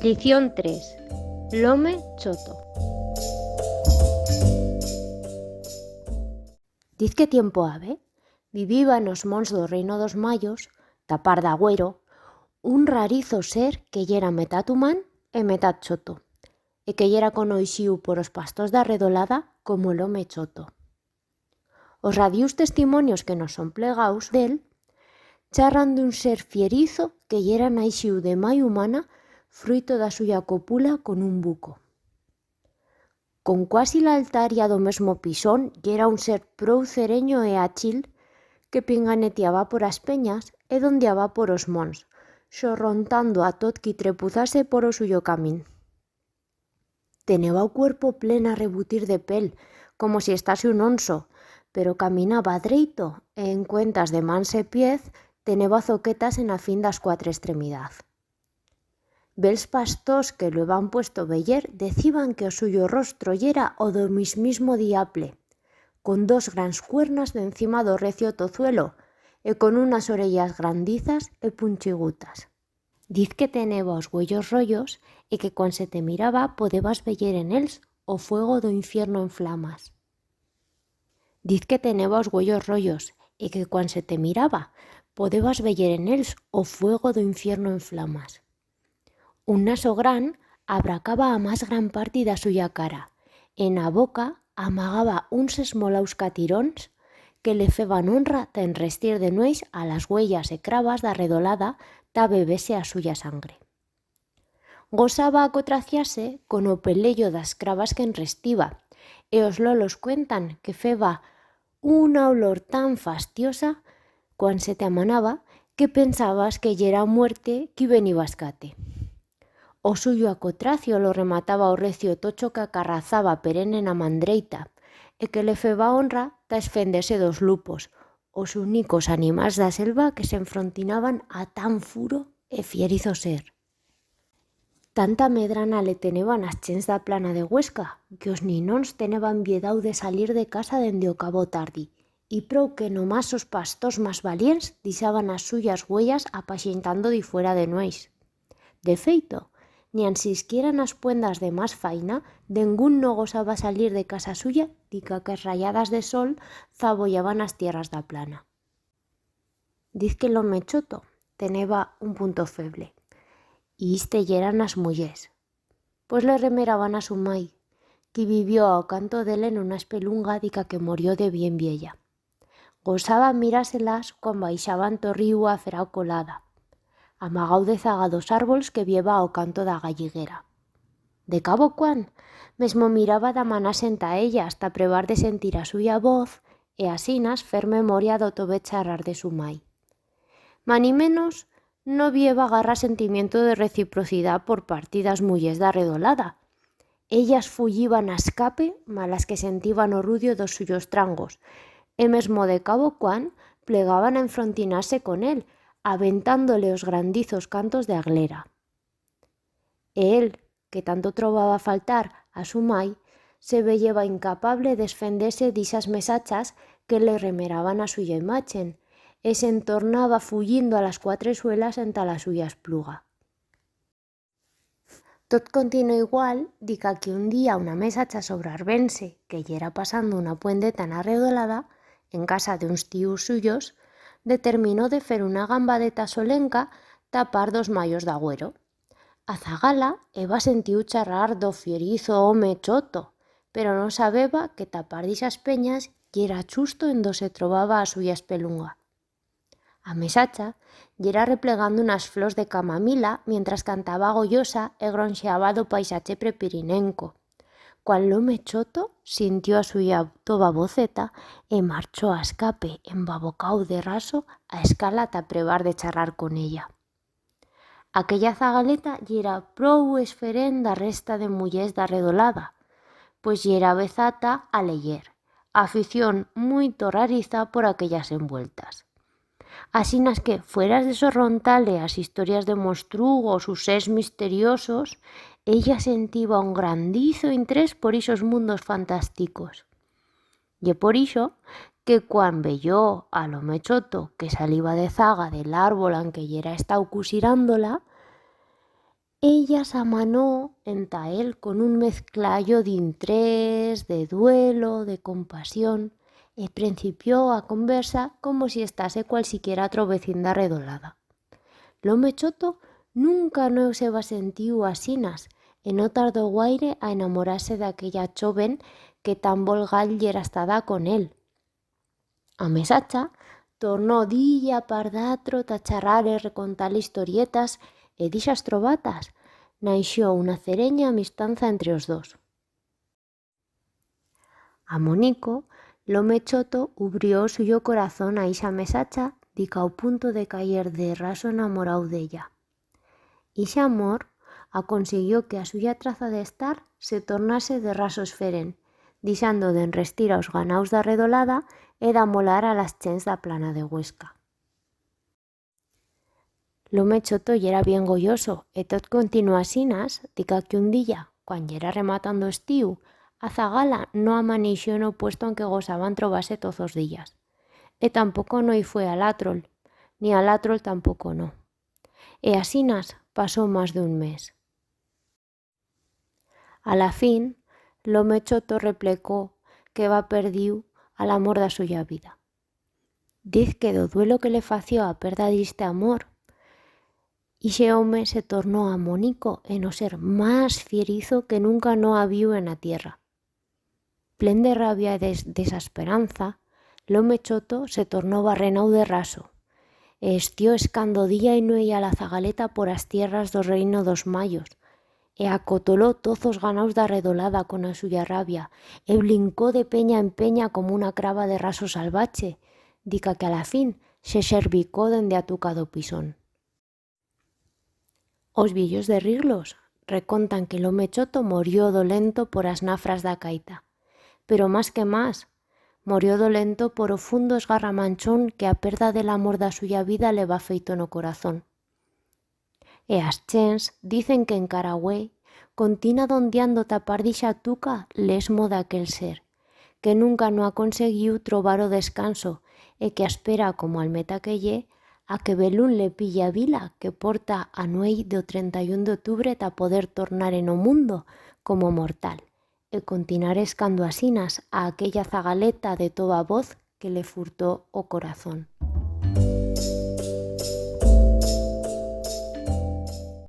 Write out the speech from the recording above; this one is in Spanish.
Lición 3. L'home choto. Diz que tiempo habe, viviba nos mons do reino dos mayos, tapar d'agüero, un rarizo ser que yera metat humán e metat choto, e que yera conoixiu poros pastos da redolada como l'home choto. Os radius testimonios que nos son plegaus del charran d'un ser fierizo que yera naixiu de mai humana fruito da suya copula con un buco. Con cuasi la altaria do mesmo pisón yera un ser prou cereño e áchil que pinganeteaba por as peñas e dondeaba por os mons, xorrontando a tot qui trepuzase por o suyo camín. Teneba o cuerpo plena a rebutir de pel, como si estase un onso, pero caminaba dreito e en cuentas de mans e piez teneba zoquetas en a fin das cuatro extremidad. Bels pastors que lo heban puesto veyer deciban que o suyo rostro yera o do mismismo diaple, con dos grans cuernas de encima do recio tozuelo e con unas orellas grandizas e punchigutas. Diz que teneba os güellos rollos e que cuan se te miraba podebas veyer en els o fuego do infierno en flamas. Diz que teneba os güellos rollos e que cuan se te miraba podebas veyer en els o fuego do infierno en flamas. Un naso gran abracaba a más gran parti da suya cara. En a boca amagaba uns esmolaus catirons que le feban honra ta enrestir de nueis a las huellas e cravas da redolada ta bebese a suya sangre. Gozaba a cotraciase con o pelello das cravas que enrestiba e os lolos cuentan que feba una olor tan fastiosa cuan se te amanaba que pensabas que yera muerte qui veniba escate. O suyo acotracio lo remataba o recio tocho que acarrazaba perenne na mandreita e que le feba honra ta esfendese dos lupos, os únicos animals da selva que se enfrontinaban a tan furo e fierizo ser. Tanta medrana le teneban as chents da plana de Huesca que os ninóns teneban viedau de salir de casa dende o cabo tardi y prou que nomás os pastors más valients dixaban as suyas huellas apaxentando di fuera de nueis. De feito, ni ansisquiera nas puendas de más faina, dengún no gosaba salir de casa suya dica que as rayadas de sol zabollaban as tierras da plana. Diz que l'home choto teneba un punto feble, y iste yeran as mullers, pues le remeraban a su mai, qui vivió ao canto d'el en una espelunga dica que murió de bien viella. Gosaba miráselas cuan baixaban to ríu a fer a colada, amagau de zagados árbols que vieva ao canto da galliguera. De cabo cuan, mesmo miraba da maná senta ella hasta prevar de sentir a suya voz e asinas fer memoria do tobe charrar de su mai. Mani menos no vieva garra sentimiento de reciprocidad por parte das mullers da redolada. Ellas fulliban a escape malas que sentiban o rudio dos suyos trangos e mesmo de cabo cuan plegaban a enfrontinarse con él, aventándole os grandizos cantos de aglera. E él, que tanto trobaba faltar a su mai, se veyeba incapable de esfendese d'isas mesachas que le remeraban a suya imachen, e se entornaba fullindo a las cuatre suelas enta la suya espluga. Tot continua igual dica que un día una mesacha sobre Arbense, que yera pasando una puente tan arredolada, en casa de uns tíos suyos, determinó de fer una gambadeta solenca tapar dos mayos d'agüero. A zagala eba sentiu charrar do fierizo home choto, pero no sabeba que tapar d'isas peñas yera chusto en do se trobaba a suya espelunga. A mesacha yera replegando unas flors de camamila mientras cantaba goyosa e gronxeaba do paisache prepirinenco. Cuan l'home choto sintió a suya toba voceta e marchó a escape embabocau de raso a escala ta prevar de charrar con ella. Aquella zagaleta yera prou esferent da resta de mullers da redolada, pues yera bezata a leyer, afición muito rariza por aquellas envueltas. Asinas que, fueras de sorrontale as historias de monstrugos u sers misteriosos, ella sentiba un grandizo interés por isos mundos fantásticos. Y por ixo que cuan veyó a l'home choto que saliba de zaga del árbol en que yera estau cusirándola, ella s'amanó enta él con un mezclallo d'intrés, de duelo, de compasión, e principió a conversa como si estase cualsiquiera trovecinda redolada. L'home choto nunca no se va sentiu asinas e no tardó guaire a enamorarse d'aquella choven que tan volgal yera estada con él. A mesacha tornó dilla par d'atro ta charrar e recontar historietas e d'ixas trobatas naixió una cereña amistanza entre os dos. A Monico, l'home choto ubrió suyo corazón a ixa mesacha dica'l punto de cayer de raso enamorau d'ella. Ixe amor aconsiguió que a suya traza d'estar se tornase de raso esferen, dixando d'enrestir aos ganaus da redolada e d'amolar a las chents da plana de Huesca. L'home choto yera bien goyoso e tot continúa asinas dica que un día, cuan yera rematando estiu, a zagala no amanixó no puesto en que gozaban trobase toz os días. E tampoco no i fue al atrol, ni al atrol tampoco no. E asinas pasó más d'un mes. A la fin, l'home choto replecó que va perdiu al amor da suya vida. Diz que do duelo que le fació a perda d'iste amor, ixe home se tornó a Monico en o ser más fierizo que nunca no habiu en a tierra. Plen de rabia e desesperanza, l'home choto se tornó barrenau de raso e estió escando día y nuei a la zagaleta por as tierras do reino dos mayos e acotoló tozos ganaus da redolada con a suya rabia e blincó de peña en peña como una crava de raso salvache, dica que a la fin se xervicó dende a tuca do pisón. Os viellos de Riglos recontan que l'home choto morió dolento por as nafras da caita, pero más que más, morió dolento por o fundo esgarramanchón que a perda del amor da suya vida le va feito no corazón. E as chents dicen que en Caragüey contina dondiando tapar d'ixa tuca l'esmo d'aquel ser, que nunca no ha conseguiu trobar o descanso e que espera como almeta que ye a que belún le pille a vila que porta a nuei do 31 d'octubre ta poder tornar en o mundo como mortal e continuar escando asinas a aquella zagaleta de toda voz que le furtó o corazón.